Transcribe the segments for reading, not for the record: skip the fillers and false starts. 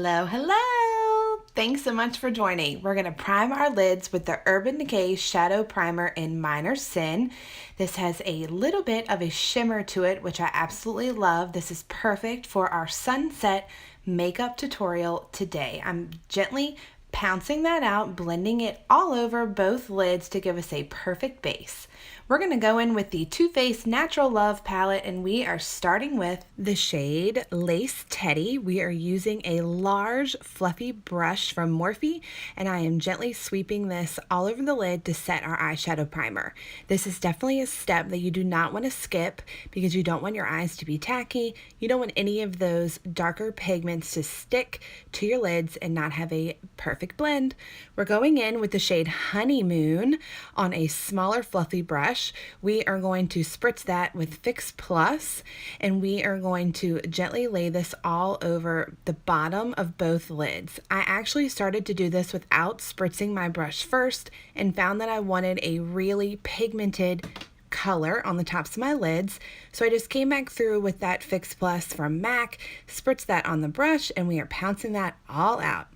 Hello, hello! Thanks so much for joining. We're going to prime our lids with the Urban Decay Shadow Primer in Minor Sin. This has a little bit of a shimmer to it, which I absolutely love. This is perfect for our sunset makeup tutorial today. I'm gently pouncing that out, blending it all over both lids to give us a perfect base. We're going to go in with the Too Faced Natural Love palette, and we are starting with the shade Lace Teddy. We are using a large fluffy brush from Morphe, and I am gently sweeping this all over the lid to set our eyeshadow primer. This is definitely a step that you do not want to skip because you don't want your eyes to be tacky. You don't want any of those darker pigments to stick to your lids and not have a perfect blend. We're going in with the shade Honeymoon on a smaller fluffy brush. We are going to spritz that with Fix Plus, and we are going to gently lay this all over the bottom of both lids. I actually started to do this without spritzing my brush first and found that I wanted a really pigmented color on the tops of my lids. So I just came back through with that Fix Plus from MAC, spritzed that on the brush, and we are pouncing that all out.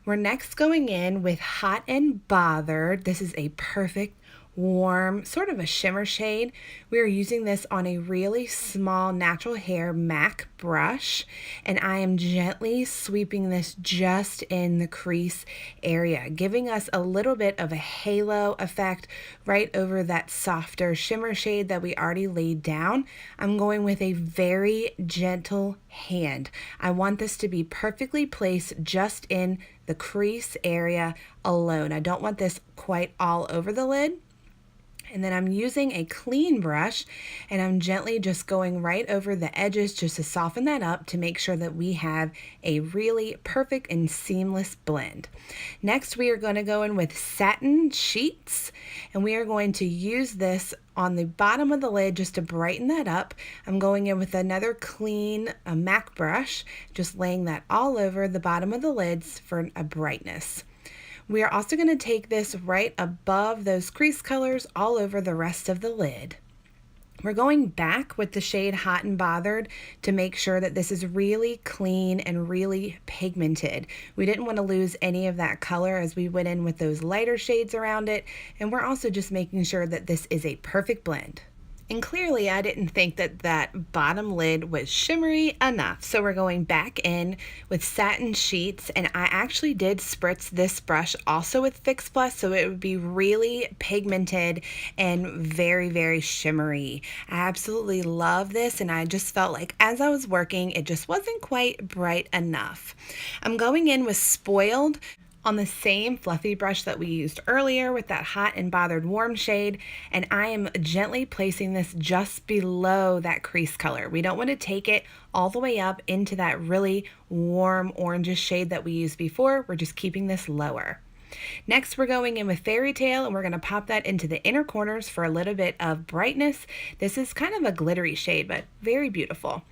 We're next going in with Hot and Bothered. This is a perfect warm, sort of a shimmer shade. We are using this on a really small natural hair MAC brush, and I am gently sweeping this just in the crease area, giving us a little bit of a halo effect right over that softer shimmer shade that we already laid down. I'm going with a very gentle hand. I want this to be perfectly placed just in the crease area alone. I don't want this quite all over the lid. And then I'm using a clean brush, and I'm gently just going right over the edges just to soften that up to make sure that we have a really perfect and seamless blend. Next, we are going to go in with Satin Sheets, and we are going to use this on the bottom of the lid just to brighten that up. I'm going in with another clean MAC brush, just laying that all over the bottom of the lids for a brightness. We are also going to take this right above those crease colors all over the rest of the lid. We're going back with the shade Hot and Bothered to make sure that this is really clean and really pigmented. We didn't want to lose any of that color as we went in with those lighter shades around it, and we're also just making sure that this is a perfect blend. And clearly I didn't think that that bottom lid was shimmery enough. So we're going back in with Satin Sheets, and I actually did spritz this brush also with Fix Plus so it would be really pigmented and very, very shimmery. I absolutely love this, and I just felt like as I was working, it just wasn't quite bright enough. I'm going in with Spoiled on the same fluffy brush that we used earlier with that Hot and Bothered warm shade, and I am gently placing this just below that crease color. We don't want to take it all the way up into that really warm orangish shade that we used before. We're just keeping this lower. Next, we're going in with Fairy Tale, and we're going to pop that into the inner corners for a little bit of brightness. This is kind of a glittery shade, but very beautiful.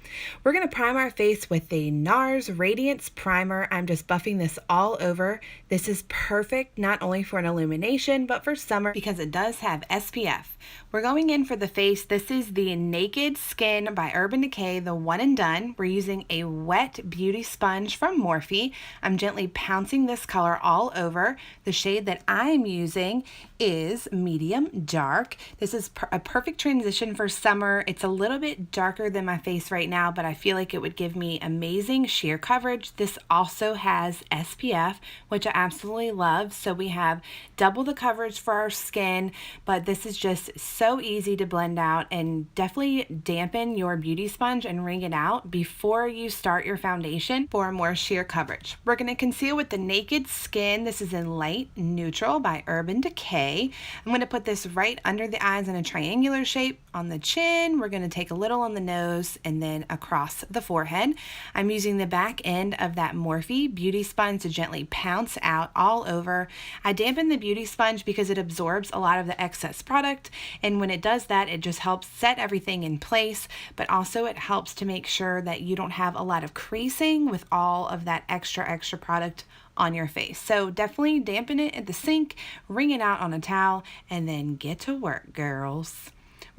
We're going to prime our face with the NARS Radiance Primer. I'm just buffing this all over. This is perfect not only for an illumination, but for summer because it does have SPF. We're going in for the face. This is the Naked Skin by Urban Decay, the One and Done. We're using a wet beauty sponge from Morphe. I'm gently pouncing this color all over. The shade that I'm using is medium dark. This is a perfect transition for summer. It's a little bit darker than my face right now, but I feel like it would give me amazing sheer coverage. This also has SPF, which I absolutely love. So we have double the coverage for our skin, but this is just so easy to blend out, and definitely dampen your beauty sponge and wring it out before you start your foundation for more sheer coverage. We're going to conceal with the Naked Skin. This is in Light Neutral by Urban Decay. I'm going to put this right under the eyes in a triangular shape. On the chin, we're going to take a little on the nose and then across the forehead. I'm using the back end of that Morphe beauty sponge to gently pounce out all over. I dampen the beauty sponge because it absorbs a lot of the excess product, and when it does that, it just helps set everything in place, but also it helps to make sure that you don't have a lot of creasing with all of that extra product on your face. So definitely dampen it at the sink, wring it out on a towel, and then get to work, girls.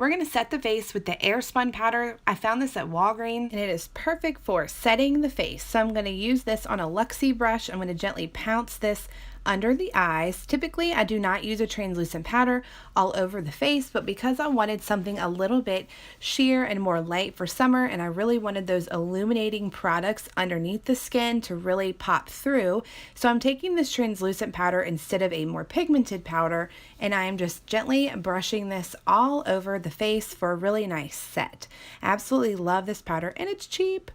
We're going to set the face with the Airspun powder. I found this at Walgreens, and it is perfect for setting the face. So I'm going to use this on a Luxie brush. I'm going to gently pounce this under the eyes. Typically, I do not use a translucent powder all over the face, but because I wanted something a little bit sheer and more light for summer, and I really wanted those illuminating products underneath the skin to really pop through, so I'm taking this translucent powder instead of a more pigmented powder, and I am just gently brushing this all over the face for a really nice set. Absolutely love this powder, and it's cheap.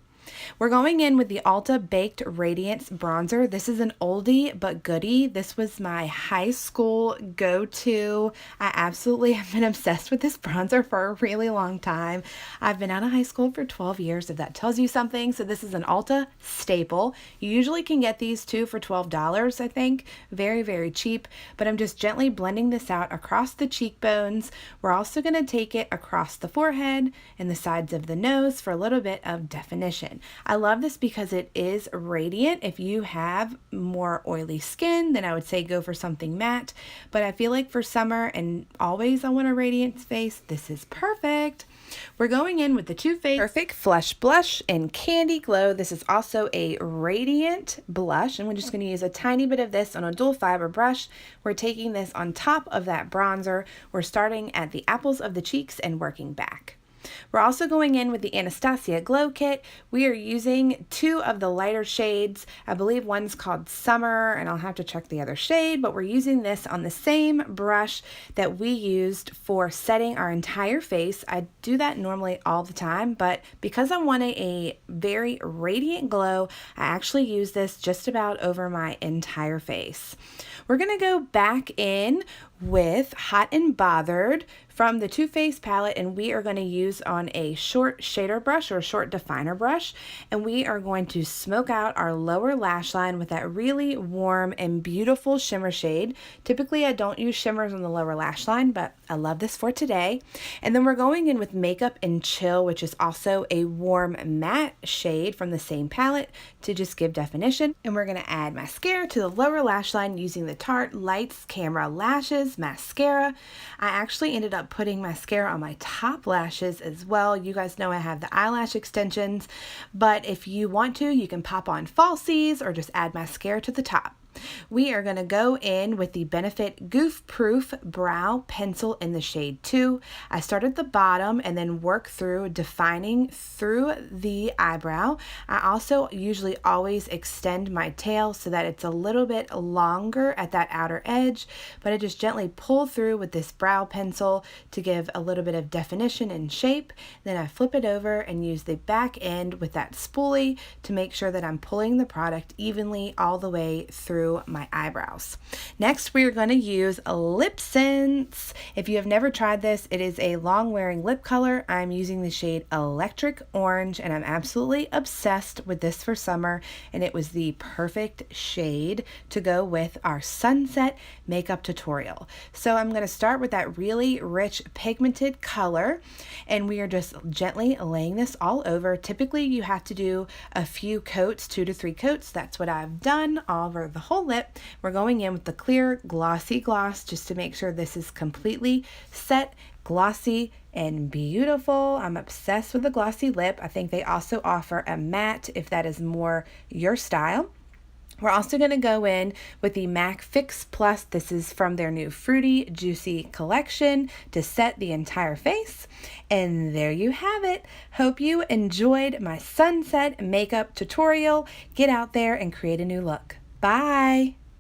We're going in with the Ulta Baked Radiance Bronzer. This is an oldie but goodie. This was my high school go-to. I absolutely have been obsessed with this bronzer for a really long time. I've been out of high school for 12 years, if that tells you something. So this is an Ulta staple. You usually can get these two for $12, I think. Very, very cheap. But I'm just gently blending this out across the cheekbones. We're also going to take it across the forehead and the sides of the nose for a little bit of definition. I love this because it is radiant. If you have more oily skin, then I would say go for something matte. But I feel like for summer and always I want a radiant face, this is perfect. We're going in with the Too Faced Perfect Flush Blush in Candy Glow. This is also a radiant blush, and we're just going to use a tiny bit of this on a dual fiber brush. We're taking this on top of that bronzer. We're starting at the apples of the cheeks and working back. We're also going in with the Anastasia Glow Kit. We are using two of the lighter shades. I believe one's called Summer, and I'll have to check the other shade, but we're using this on the same brush that we used for setting our entire face. I do that normally all the time, but because I wanted a very radiant glow, I actually use this just about over my entire face. We're going to go back in with Hot and Bothered from the Too Faced palette, and we are going to use on a short shader brush or a short definer brush, and we are going to smoke out our lower lash line with that really warm and beautiful shimmer shade. Typically I don't use shimmers on the lower lash line, but I love this for today. And then we're going in with Makeup and Chill, which is also a warm matte shade from the same palette to just give definition. And we're going to add mascara to the lower lash line using the Tarte Lights Camera Lashes mascara. I actually ended up putting mascara on my top lashes as well. You guys know I have the eyelash extensions, but if you want to, you can pop on falsies or just add mascara to the top. We are going to go in with the Benefit Goof Proof Brow Pencil in the shade 2. I start at the bottom and then work through defining through the eyebrow. I also usually always extend my tail so that it's a little bit longer at that outer edge, but I just gently pull through with this brow pencil to give a little bit of definition and shape. Then I flip it over and use the back end with that spoolie to make sure that I'm pulling the product evenly all the way through my eyebrows. Next, we are going to use Lip Sense. If you have never tried this, it is a long wearing lip color. I'm using the shade Electric Orange, and I'm absolutely obsessed with this for summer, and it was the perfect shade to go with our sunset makeup tutorial. So I'm going to start with that really rich pigmented color, and we are just gently laying this all over. Typically you have to do a few coats, 2 to 3 coats. That's what I've done all over the whole lip. We're going in with the clear glossy gloss just to make sure this is completely set, glossy, and beautiful. I'm obsessed with the glossy lip. I think they also offer a matte if that is more your style. We're also going to go in with the MAC Fix Plus. This is from their new Fruity Juicy collection to set the entire face. And there you have it. Hope you enjoyed my sunset makeup tutorial. Get out there and create a new look. Bye.